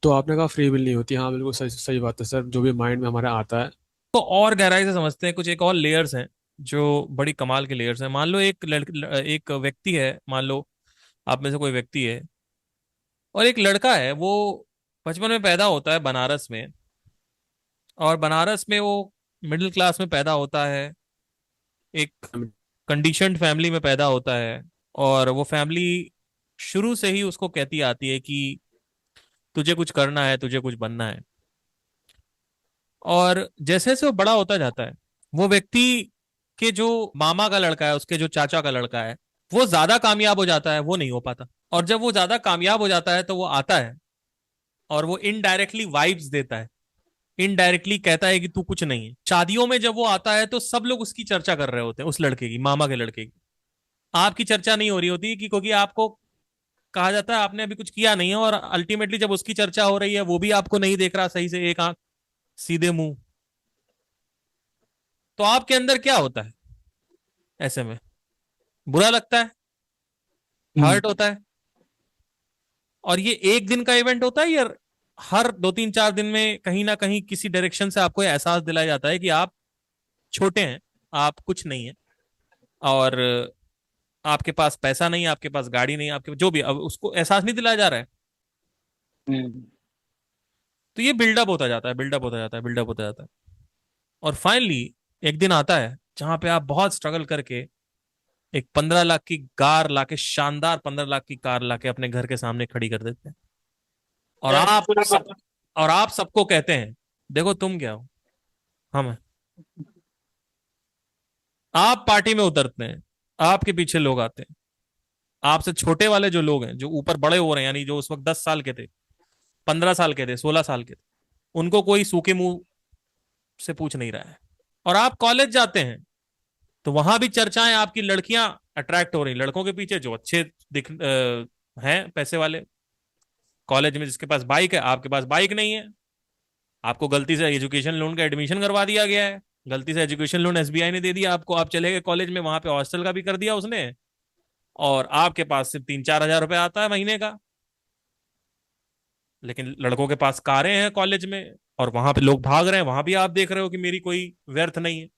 तो आपने कहा फ्री विल नहीं होती, हाँ बिल्कुल सही सही बात है सर, जो भी माइंड में हमारे आता है। तो और गहराई से समझते हैं, कुछ एक और लेयर्स हैं जो बड़ी कमाल के लेयर्स हैं। मान लो एक व्यक्ति है, मान लो आप में से कोई व्यक्ति है, और एक लड़का है, वो बचपन में पैदा होता है बनारस में, और बनारस में वो मिडिल क्लास में पैदा होता है, एक कंडीशन्ड फैमिली में पैदा होता है। और वो फैमिली शुरू से ही उसको कहती आती है कि तुझे कुछ करना है, तुझे कुछ बनना है। और जैसे जैसे वो बड़ा होता जाता है, वो व्यक्ति के जो मामा का लड़का है, उसके जो चाचा का लड़का है, वो ज्यादा कामयाब हो जाता है, वो नहीं हो पाता। और जब वो ज्यादा कामयाब हो जाता है तो वो आता है और वो इनडायरेक्टली वाइब्स देता है, इनडायरेक्टली कहता है कि तू कुछ नहीं है। शादियों में जब वो आता है तो सब लोग उसकी चर्चा कर रहे होते हैं, उस लड़के की, मामा के लड़के की। आपकी चर्चा नहीं हो रही होती कि क्योंकि आपको कहा जाता है आपने अभी कुछ किया नहीं है, और अल्टीमेटली जब उसकी चर्चा हो रही है वो भी आपको नहीं देख रहा सही से, एक आंख सीधे मुंह। तो आपके अंदर क्या होता है ऐसे में? बुरा लगता है, हम्म। हर्ट होता है। और ये एक दिन का इवेंट होता है, या हर 2 3 4 दिन में कहीं ना कहीं किसी डायरेक्शन से आपको एहसास दिलाया जाता है कि आप छोटे हैं, आप कुछ नहीं है, और आपके पास पैसा नहीं, आपके पास गाड़ी नहीं, आपके जो भी, अब उसको एहसास नहीं दिलाया जा रहा है। हम्म। तो ये बिल्डअप होता जाता है, बिल्डअप होता जाता है, बिल्डअप होता जाता है। और फाइनली एक दिन आता है जहां पे आप बहुत स्ट्रगल करके एक 15 लाख की कार लाके, शानदार 15 लाख की कार लाके अपने घर के सामने खड़ी कर देते हैं। और आप सब और आप सबको कहते हैं, देखो तुम क्या हो, हम हैं। आप पार्टी में उतरते हैं, आपके पीछे लोग आते हैं, आपसे छोटे वाले जो लोग हैं, जो ऊपर बड़े हो रहे हैं, यानी जो उस वक्त 10 साल के थे, 15 साल के थे, 16 साल के थे, उनको कोई सूखे मुंह से पूछ नहीं रहा है। और आप कॉलेज जाते हैं तो वहां भी चर्चाएं, आपकी लड़कियां अट्रैक्ट हो रही, लड़कों के पीछे जो अच्छे हैं, पैसे वाले। कॉलेज में जिसके पास बाइक है, आपके पास बाइक नहीं है। आपको गलती से एजुकेशन लोन का एडमिशन करवा दिया गया है, गलती से एजुकेशन लोन एसबीआई ने दे दिया आपको, आप चले गए कॉलेज में, वहां पे हॉस्टल का भी कर दिया उसने। और आपके पास सिर्फ 3 4 हजार रुपए आता है महीने का। लेकिन लड़कों के पास कारें हैं कॉलेज में, और वहां पे लोग भाग रहे हैं, वहां भी आप देख रहे हो कि मेरी कोई व्यर्थ नहीं है,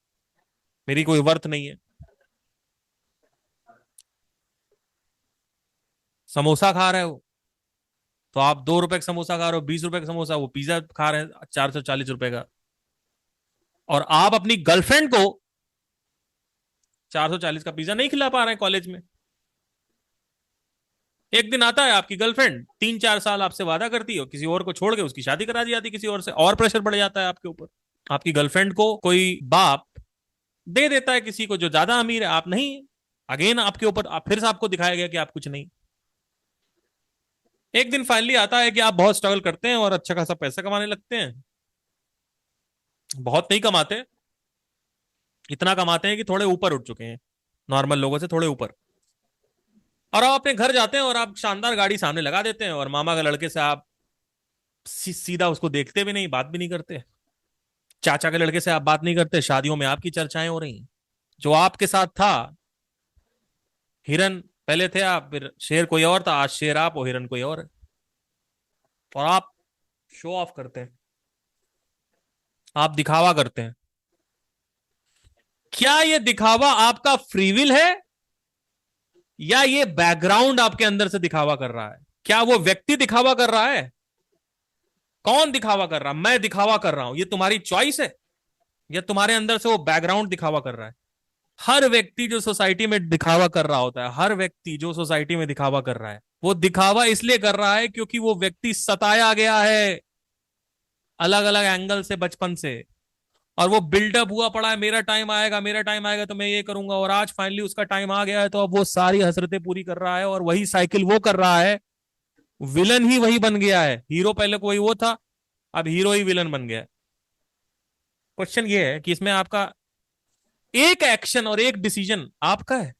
मेरी कोई वर्थ नहीं है। समोसा खा रहे हो तो आप 2 रुपए का समोसा खा रहे हो, 20 रुपए का समोसा, वो पिज्जा खा रहे हैं 440 रुपए का। और आप अपनी गर्लफ्रेंड को 440 का पिज्जा नहीं खिला पा रहे हैं कॉलेज में। एक दिन आता है, आपकी गर्लफ्रेंड 3 4 साल आपसे वादा करती है, किसी और को छोड़ के उसकी शादी करा दी जाती है किसी और से, और प्रेशर बढ़ जाता है आपके ऊपर। आपकी गर्लफ्रेंड को कोई बाप दे देता है किसी को जो ज्यादा अमीर है, आप नहीं। अगेन आपके ऊपर फिर से आपको दिखाया गया कि आप कुछ नहीं। एक दिन फाइनली आता है कि आप बहुत स्ट्रगल करते हैं और अच्छा खासा पैसा कमाने लगते हैं। बहुत नहीं कमाते, इतना कमाते हैं कि थोड़े ऊपर उठ चुके हैं, नॉर्मल लोगों से थोड़े ऊपर। और आप अपने घर जाते हैं और आप शानदार गाड़ी सामने लगा देते हैं, और मामा के लड़के से आप सीधा उसको देखते भी नहीं, बात भी नहीं करते। चाचा के लड़के से आप बात नहीं करते, शादियों में आपकी चर्चाएं हो रही हैं। जो आपके साथ था, हिरन पहले थे आप, फिर शेर कोई और था, आज शेर आप और हिरन कोई और है। और आप शो ऑफ करते हैं, आप दिखावा करते हैं। क्या ये दिखावा आपका फ्रीविल है, या ये बैकग्राउंड आपके अंदर से दिखावा कर रहा है? क्या वो व्यक्ति दिखावा कर रहा है? कौन दिखावा कर रहा है? मैं दिखावा कर रहा हूं, ये तुम्हारी चॉइस है, या तुम्हारे अंदर से वो बैकग्राउंड दिखावा कर रहा है? हर व्यक्ति जो सोसाइटी में दिखावा कर रहा होता है, हर व्यक्ति जो सोसाइटी में दिखावा कर रहा है, वो दिखावा इसलिए कर रहा है क्योंकि वो व्यक्ति सताया गया है अलग अलग एंगल से बचपन से। और वो बिल्डअप हुआ पड़ा है, मेरा टाइम आएगा, मेरा टाइम आएगा तो मैं ये करूंगा, और आज फाइनली उसका टाइम आ गया है, तो अब वो सारी हसरतें पूरी कर रहा है, और वही साइकिल वो कर रहा है। विलन ही वही बन गया है, हीरो पहले कोई वो था, अब हीरो ही विलन बन गया है। क्वेश्चन ये है कि इसमें आपका एक एक्शन और एक डिसीजन आपका है,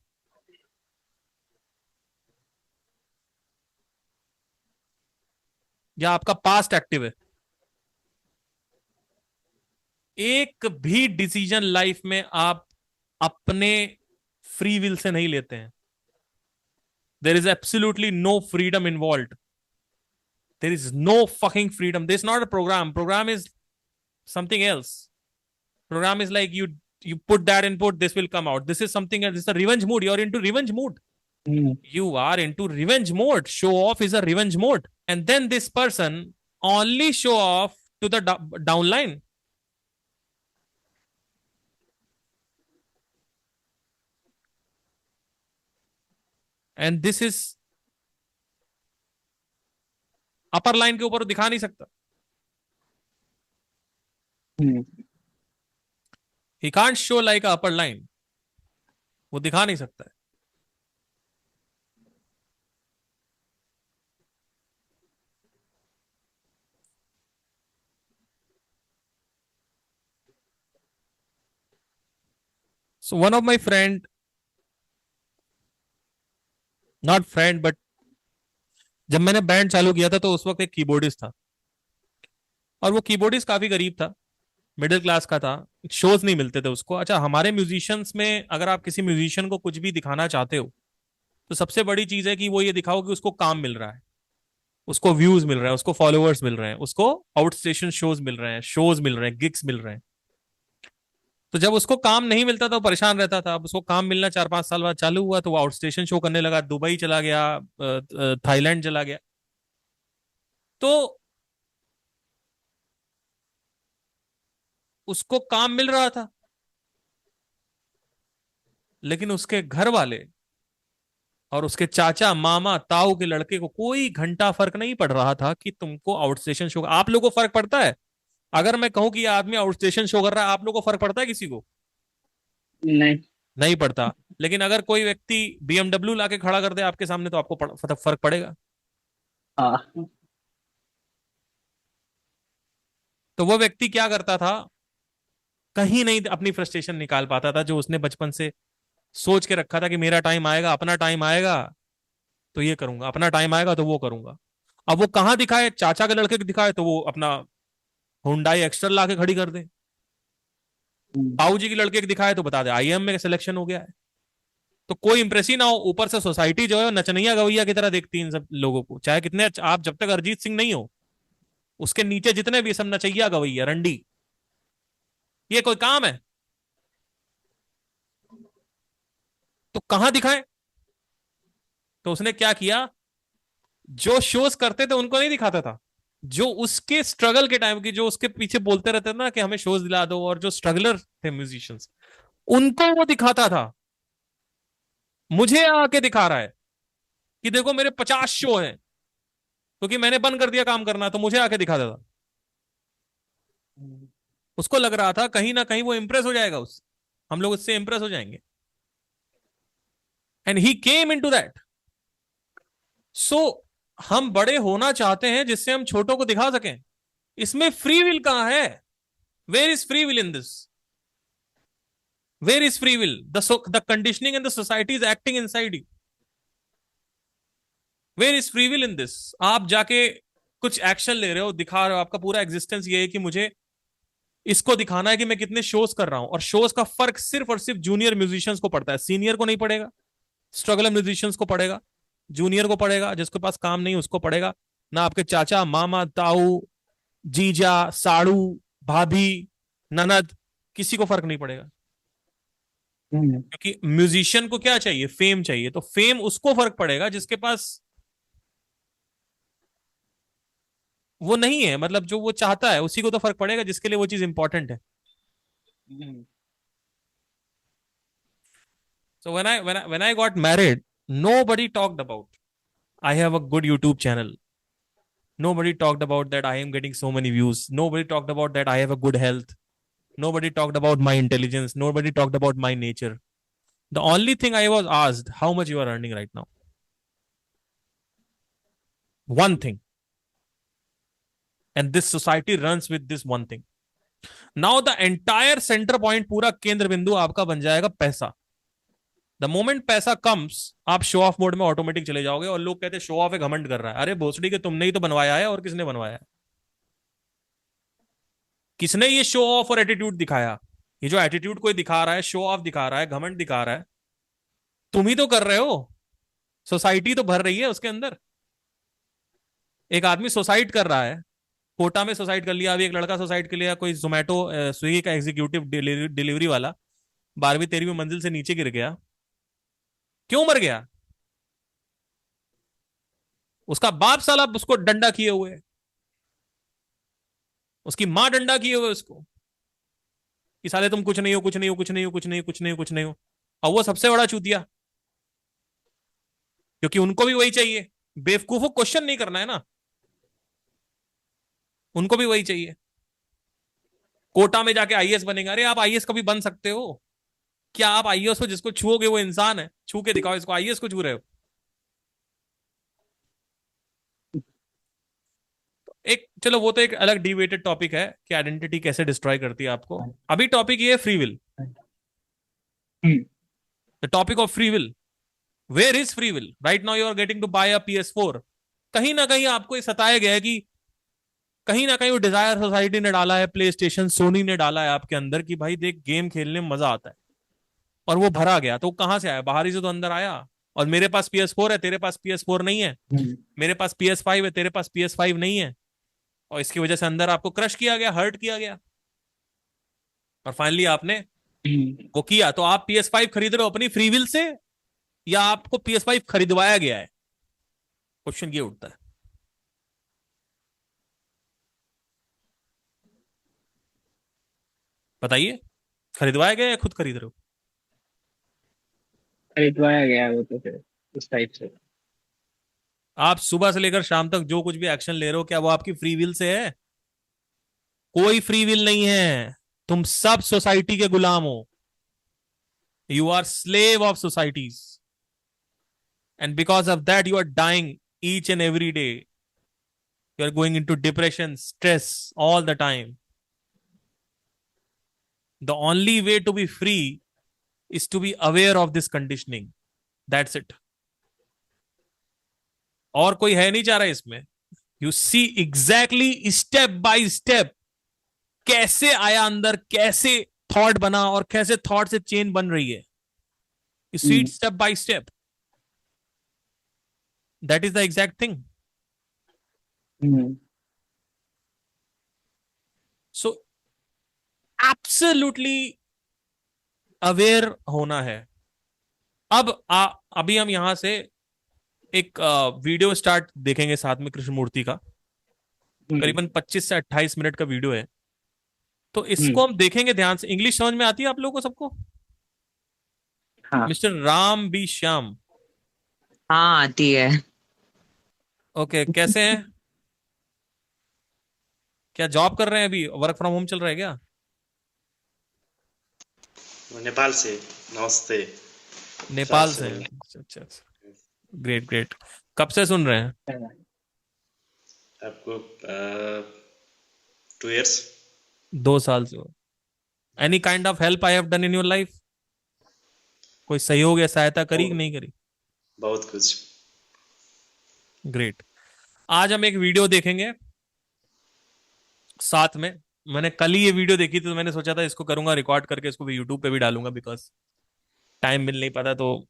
या आपका पास्ट एक्टिव है? एक भी डिसीजन लाइफ में आप अपने फ्री विल से नहीं लेते हैं। There is absolutely no freedom involve. There is no fucking freedom. This is not a program. Program is something else. Program is like you put that input, this will come out. This is something else. This is a revenge mood. You're into revenge mood. You are into revenge mode. Show off is a revenge mode. And then this person only show off to the downline. And this is upper line के ऊपर दिखा नहीं सकता. He can't show like a upper line. वो दिखा नहीं सकता है. So one of my friend, not friend but जब मैंने बैंड चालू किया था तो उस वक्त एक कीबोर्डिस्ट था और वो कीबोर्डिस्ट काफी गरीब था, मिडिल क्लास का था, शोज नहीं मिलते थे उसको. अच्छा, हमारे म्यूजिशियंस में अगर आप किसी म्यूजिशियन को कुछ भी दिखाना चाहते हो तो सबसे बड़ी चीज है कि वो ये दिखाओ कि उसको काम मिल रहा है, उसको व्यूज मिल रहा है, उसको फॉलोअर्स मिल रहे हैं, उसको आउट स्टेशन शोज मिल रहे हैं, शोज मिल रहे हैं, गिग्स मिल रहे हैं. तो जब उसको काम नहीं मिलता था वो परेशान रहता था. अब उसको काम मिलना 4-5 साल बाद चालू हुआ तो वो आउट स्टेशन शो करने लगा, दुबई चला गया, थाईलैंड चला गया. तो उसको काम मिल रहा था लेकिन उसके घर वाले और उसके चाचा मामा ताऊ के लड़के को कोई घंटा फर्क नहीं पड़ रहा था कि तुमको आउट स्टेशन शो. आप लोगों को फर्क पड़ता है अगर मैं कहूं कि ये आदमी आउट स्टेशन शो कर रहा है? आप लोगों को फर्क पड़ता है किसी को? नहीं. नहीं पड़ता. लेकिन अगर कोई व्यक्ति BMW लाके खड़ा कर दे आपके सामने तो आपको फर्क पड़ेगा. हाँ. तो वो व्यक्ति क्या करता था, कहीं नहीं अपनी फ्रस्ट्रेशन निकाल पाता था जो उसने बचपन से सोच के रखा था कि मेरा टाइम आएगा, अपना टाइम आएगा तो ये करूंगा, अपना टाइम आएगा तो वो करूंगा. अब वो कहां दिखाए? चाचा के लड़के को दिखाए तो वो अपना हुंडई एक्स्ट्रा लाके खड़ी कर दे. ताऊ जी के लड़के को दिखाए तो बता दे IIM में सिलेक्शन हो गया है. तो कोई इंप्रेस ही ना हो. ऊपर से सोसाइटी जो है नचनिया गवैया की तरह देखती है इन सब लोगों को, चाहे कितने आप जब तक अरिजीत सिंह नहीं हो उसके नीचे जितने भी सब नचैया गवैया रंडी. ये कोई काम है? तो कहां दिखाए? तो उसने क्या किया, जो शोज करते थे उनको नहीं दिखाता था, जो उसके स्ट्रगल के टाइम की, जो उसके पीछे बोलते रहते थे ना कि हमें शोज दिला दो, और जो स्ट्रगलर थे म्यूजिशियंस उनको वो दिखाता था. मुझे आके दिखा रहा है कि देखो मेरे 50 शो हैं क्योंकि मैंने बंद कर दिया काम करना, तो मुझे आके दिखाता था. उसको लग रहा था कहीं ना कहीं वो इंप्रेस हो जाएगा, उस हम लोग उससे इंप्रेस हो जाएंगे. And he came into that. So हम बड़े होना चाहते हैं जिससे हम छोटों को दिखा सकें. इसमें फ्री विल कहां है? Where is free will in this? Where is free will? The conditioning in the society is acting inside you. Where is free will in this? आप जाके कुछ एक्शन ले रहे हो, दिखा रहे हो, आपका पूरा एग्जिस्टेंस ये है कि मुझे इसको दिखाना है कि मैं कितने शोज कर रहा हूं. और शोज का फर्क सिर्फ और सिर्फ जूनियर म्यूजिशियंस को पड़ता है, सीनियर को नहीं पड़ेगा. स्ट्रगलर म्यूजिशियंस को पड़ेगा, जूनियर को पड़ेगा, जिसके पास काम नहीं उसको पड़ेगा. ना आपके चाचा मामा ताऊ जीजा साड़ू भाभी ननद, किसी को फर्क नहीं पड़ेगा. क्योंकि म्यूजिशियन को क्या चाहिए? फेम चाहिए. तो फेम उसको फर्क पड़ेगा जिसके पास वो नहीं है, मतलब जो वो चाहता है उसी को तो फर्क पड़ेगा, जिसके लिए वो चीज इंपॉर्टेंट है. So when I got married, nobody talked about I have a good YouTube channel. Nobody talked about that I am getting so many views. Nobody talked about that I have a good health. Nobody talked about my intelligence. Nobody talked about my nature. The only thing I was asked, how much you are earning right now? One thing. And this society runs with this one thing. Now the entire center point, पूरा केंद्र बिंदु आपका बन जाएगा पैसा. The moment पैसा comes, आप show off mode में ऑटोमेटिक चले जाओगे. और लोग कहते हैं शो ऑफ है, घमंड कर रहा है. अरे भोसड़ी के तुमने ही तो बनवाया है. और किसने बनवाया है? किसने ये शो ऑफ और एटीट्यूड दिखाया? ये जो एटीट्यूड कोई दिखा रहा है, शो ऑफ दिखा रहा है, घमंड दिखा रहा है, तुम ही तो कर रहे हो. सोसाइटी तो भर रही है उसके अंदर. एक आदमी सुसाइड कर रहा है, कोटा में सुसाइड कर लिया, अभी एक लड़का सुसाइड कर लिया, कोई जोमेटो स्विगी का एग्जीक्यूटिव डिलीवरी वाला 12वीं 13वीं मंजिल से नीचे गिर गया। क्यों मर गया? उसका बाप साला उसको डंडा किए हुए है, उसकी माँ डंडा किए हुए उसको कि साले तुम कुछ नहीं हो, कुछ नहीं हो, कुछ नहीं हो, कुछ नहीं हो, कुछ नहीं हो, कुछ नहीं हो। और वो सबसे बड़ा चूतिया, क्योंकि उनको भी वही चाहिए। बेवकूफों क्वेश्चन नहीं करना है ना, उनको भी वही चाहिए। कोटा में जाके आईएएस बनेगा। अरे आप आईएएस कभी बन सकते हो? क्या आप आईएएस हो जिसको छुओगे वो इंसान है? छू के दिखाओ इसको, आईएएस को छू रहे हो। एक चलो वो तो एक अलग डिबेटेड टॉपिक है कि आइडेंटिटी कैसे डिस्ट्रॉय करती है आपको। अभी टॉपिक ये है free will, the topic of free will. Where is free will? Right now you are getting to buy a PS4। कहीं ना कहीं आपको ये सताया गया है कि कहीं ना कहीं वो डिजायर सोसाइटी ने डाला है, प्ले स्टेशन सोनी ने डाला है आपके अंदर कि भाई देख गेम खेलने में मजा आता है, और वो भरा गया। तो कहां से आया? बाहरी से तो अंदर आया। और मेरे पास PS4 है, तेरे पास PS4 नहीं है। मेरे पास PS5 है, तेरे पास PS5 नहीं है। और इसकी वजह से अंदर आपको क्रश किया गया, हर्ट किया गया, और फाइनली आपने वो किया। तो आप PS5 खरीद रहे हो अपनी फ्री विल से, या आपको PS5 खरीदवाया गया है? क्वेश्चन ये उठता है। बताइए, खरीदवाया गया या खुद खरीद रहे हो? खरीदवाया गया है वो तो फिर उस टाइप से। आप सुबह से लेकर शाम तक जो कुछ भी एक्शन ले रहे हो, क्या वो आपकी फ्री विल से है? कोई फ्री विल नहीं है। तुम सब सोसाइटी के गुलाम हो। You are slave of societies, and because of that you are dying each and every day. You are going into depression, stress all the time. The only way to be free is to be aware of this conditioning. That's it. और कोई है नहीं चाह रहा इसमें। You see exactly step by step कैसे आया अंदर, कैसे थॉट बना, और कैसे थॉट से चेन बन रही है। You see it step by step. That is the exact thing. So absolutely aware होना है। अब अभी हम यहां से एक वीडियो स्टार्ट देखेंगे साथ में कृष्णमूर्ति का, करीबन 25 से 28 मिनट का वीडियो है। तो इसको हम देखेंगे ध्यान से। इंग्लिश समझ में आती है आप लोगों को सबको? हाँ मिस्टर राम बी श्याम। हाँ आती है। ओके, कैसे हैं? क्या जॉब कर रहे हैं अभी? वर्क फ्रॉम होम चल रहा है क्या? नेपाल से। नमस्ते। नेपाल सात से? से। अच्छा, ग्रेट ग्रेट। कब से सुन रहे हैं? आपको 2 years। 2 साल से। Any kind of help I have done in your life? कोई सहयोग या सहायता करी कि नहीं करी? बहुत कुछ। ग्रेट। आज हम एक वीडियो देखेंगे साथ में। मैंने कल ही ये वीडियो देखी थी, तो मैंने सोचा था इसको करूंगा रिकॉर्ड करके, इसको भी यूट्यूब पे भी डालूंगा, बिकॉज टाइम मिल नहीं पाता, तो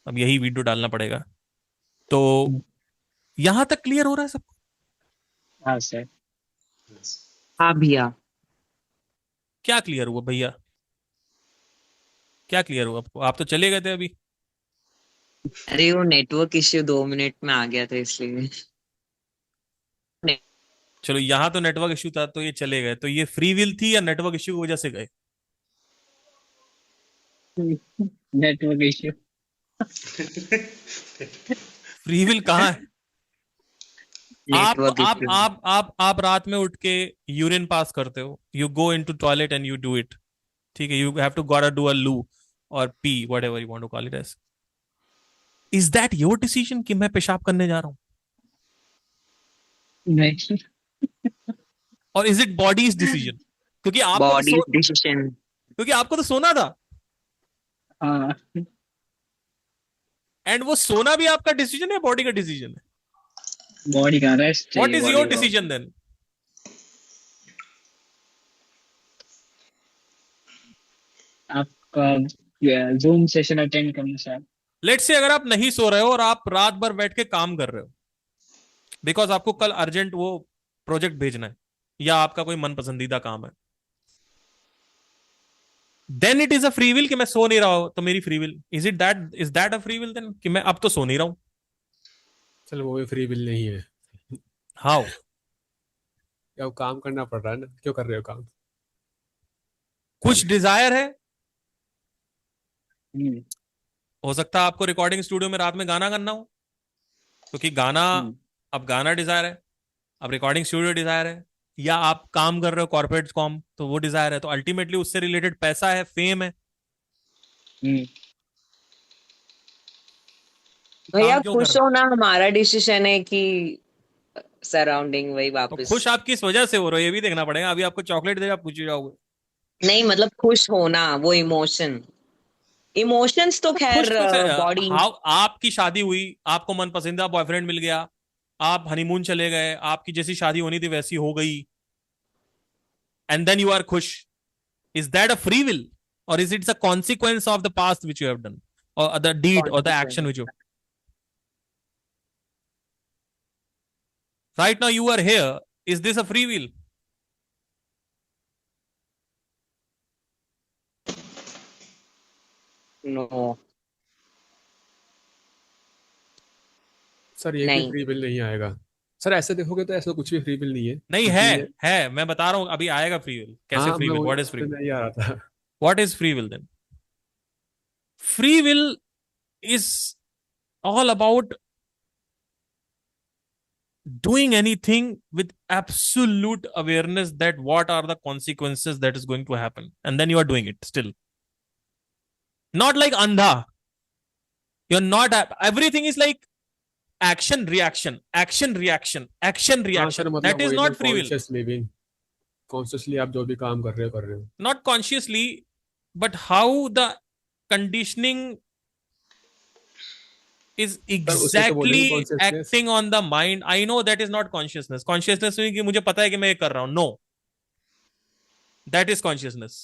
अब यही वीडियो डालना पड़ेगा। तो यहां तक क्लियर हो रहा है सबको? हाँ सर। हाँ भैया। क्या क्लियर हुआ भैया? क्या क्लियर हुआ आपको? आप तो चले गए थे अभी। अरे वो नेटवर्क इश्यू 2 मिनट में आ गया था इसलिए। चलो, यहां तो नेटवर्क इश्यू था तो ये चले गए, तो ये फ्री विल थी या नेटवर्क इश्यू की वजह से गए? Network issue. फ्री विल कहाँ है? आप नेटवर्क आप इश्यू। आप रात में उठ के यूरिन पास करते हो, you go into toilet and you do it, ठीक है? You have to got do a loo और pee, whatever you want to call it as. Is that your decision कि मैं पेशाब करने जा रहा हूं? नहीं। और इज इट बॉडीज डिसीजन? क्योंकि आपको बॉडी तो डिसीजन। क्योंकि आपको तो सोना था, हाँ एंड वो सोना भी आपका डिसीजन है, बॉडी का डिसीजन है? बॉडी का रेस्ट व्हाट चाहिए। Is your decision then? आपका जूम सेशन अटेंड करना सर। लेट्स से अगर आप नहीं सो रहे हो और आप रात भर बैठ के काम कर रहे हो, बिकॉज आपको कल अर्जेंट वो प्रोजेक्ट भेजना है या आपका कोई मन पसंदीदा काम है, then it is a free will कि मैं सो नहीं रहा हूं तो मेरी free will, is that a free will then कि मैं अब तो सो नहीं रहा हूं? चल वो भी फ्री विल नहीं है। हाउ? या वो काम करना पड़ रहा है ना, क्यों कर रहे हो काम? कुछ डिजायर है, हम्म, हो सकता है आपको रिकॉर्डिंग स्टूडियो में रात में गाना करना हो, क्योंकि गाना, हम्म, अब गाना डिजायर है, अब रिकॉर्डिंग स्टूडियो डिजायर है, या आप काम कर रहे हो कॉर्पोरेट कॉम तो वो डिजायर है, तो अल्टीमेटली उससे रिलेटेड पैसा है, फेम है, हम्म। भैया काम क्यों कर खुश रहे होना हमारा डिसीजन है कि सराउंडिंग वही हो? तो वापस। खुश आप किस वजह से हो रहे हो ये भी देखना पड़ेगा। अभी आपको चॉकलेट दे आप पूछ जाओगे। नहीं मतलब खुश होना, वो इमोशन, इमोशंस तो तो खुश खैर कैसे? बॉडी। हाउ आपकी शादी हुई, आपको मन पसंदीदा बॉयफ्रेंड मिल गया, आप हनीमून चले गए, आपकी जैसी शादी होनी थी वैसी हो गई, एंड देन यू आर खुश, is that a free will और is its a consequence of the past which you have done और द डीड और the action which you, right now you are here, is this a free will? No, sir ये भी नहीं। Free will नहीं आएगा। Sir ऐसे देखोगे तो ऐसा कुछ भी फ्री विल नहीं है, नहीं है, क्योंकि है, मैं बता रहा हूं अभी आएगा फ्री विल। कैसे हाँ फ्री मैं विल? वही व्हाट इज फ्री विल? नहीं आ रहा था। What is free will then? Free will is all about doing anything with absolute awareness that what are the consequences that is going to happen, and then you are doing it still, not like andha. You're not, everything is like action reaction, action reaction, action हाँ sir reaction. That मतलब is वही ना, not free will. Conscious में भी, consciously आप जो भी काम कर रहे हो कर रहे हो। Not consciously, but how the conditioning is sir उसे तो बोलेंगे exactly consciousness. acting on the mind. I know that is not consciousness. Consciousness means कि मुझे पता है कि मैं ये कर रहा हूं. No, that is consciousness.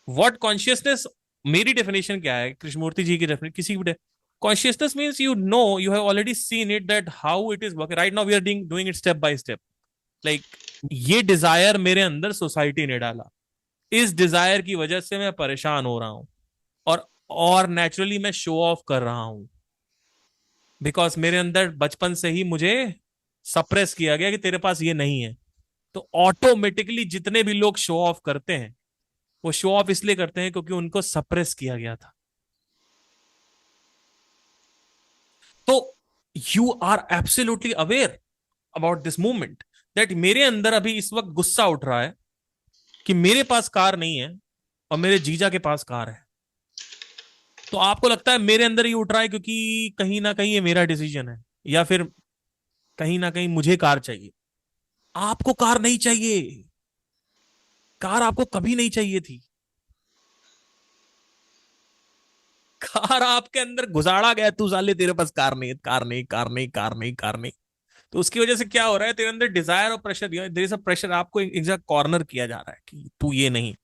What consciousness, मेरी डेफिनेशन क्या है, कृष्णमूर्ति जी की डेफिनेशन, किसी भी consciousness means you know, you have already seen it that how it is working. Right now we are doing it step by step. Like ये Dzire मेरे अंदर society ने डाला, इस डिजायर की वजह से मैं परेशान हो रहा हूं, और नेचुरली मैं शो ऑफ कर रहा हूं, बिकॉज मेरे अंदर बचपन से ही मुझे सप्रेस किया गया कि तेरे पास ये नहीं है। तो ऑटोमेटिकली जितने भी लोग शो ऑफ करते हैं वो शो ऑफ इसलिए करते हैं क्योंकि उनको सप्रेस किया गया था। तो you are absolutely aware about this movement that मेरे अंदर अभी इस वक्त गुस्सा उठ रहा है कि मेरे पास कार नहीं है और मेरे जीजा के पास कार है। तो आपको लगता है मेरे अंदर ही उठ रहा है क्योंकि कहीं ना कहीं ये मेरा डिसीजन है, या फिर कहीं ना कहीं मुझे कार चाहिए। आपको कार नहीं चाहिए, कार आपको कभी नहीं चाहिए थी। कार आपके अंदर घुसाड़ा गया, तू साले तेरे पास कार नहीं, कार नहीं, कार नहीं, कार नहीं, कार नहीं। तो उसकी वजह से क्या हो रहा है, तेरे अंदर डिजायर और pressure, there is a pressure, आपको एक जगह कॉर्नर किया जा रहा है कि तू ये नहीं।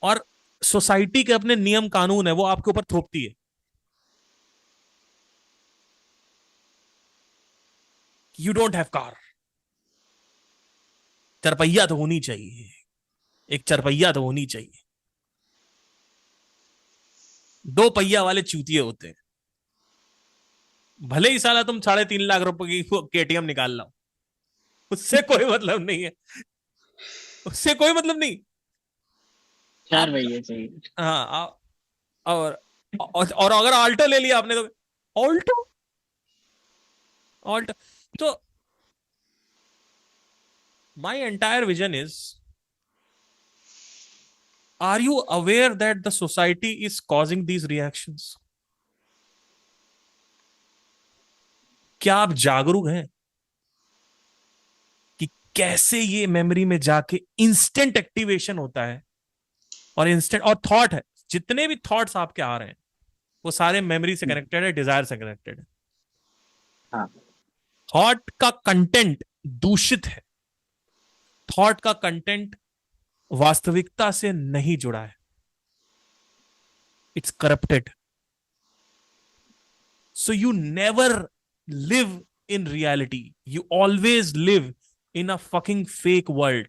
और सोसाइटी के अपने नियम कानून है वो आपके ऊपर थोपती है, यू डोंट हैव कार, चरपहिया तो होनी चाहिए, एक चरपहिया तो होनी चाहिए। दो पहिया वाले चूतिए होते हैं, भले ही साला तुम 3.5 लाख रुपए की केटीएम निकाल लो, उससे कोई मतलब नहीं है, उससे कोई मतलब नहीं। चार आप, भैया चाहिए। हाँ और अगर ऑल्टो ले लिया आपने तो ऑल्टो, ऑल्टो। तो my entire vision is, are you aware that the society is causing these reactions? क्या आप जागरूक हैं कि कैसे ये मेमोरी में जाके इंस्टेंट एक्टिवेशन होता है? और इंस्टेंट और थॉट है, जितने भी थॉट्स आपके आ रहे हैं वो सारे मेमोरी से कनेक्टेड है, डिजायर से कनेक्टेड है। हाँ। थॉट का कंटेंट दूषित है, थॉट का कंटेंट वास्तविकता से नहीं जुड़ा है, it's corrupted. So you never live in reality. You always live in a fucking fake world.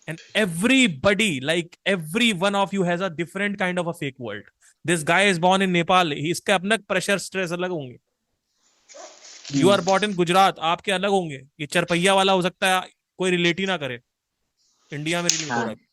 And everybody, like every one of you, has a different kind of a fake world. This guy is born in Nepal. इसके अपना pressure stress अलग होंगे. You are born in Gujarat. आपके अलग होंगे. ये चरपैया वाला हो सकता है कोई रिलेट ही ना करे. इंडिया में रिलेट हो रहा है.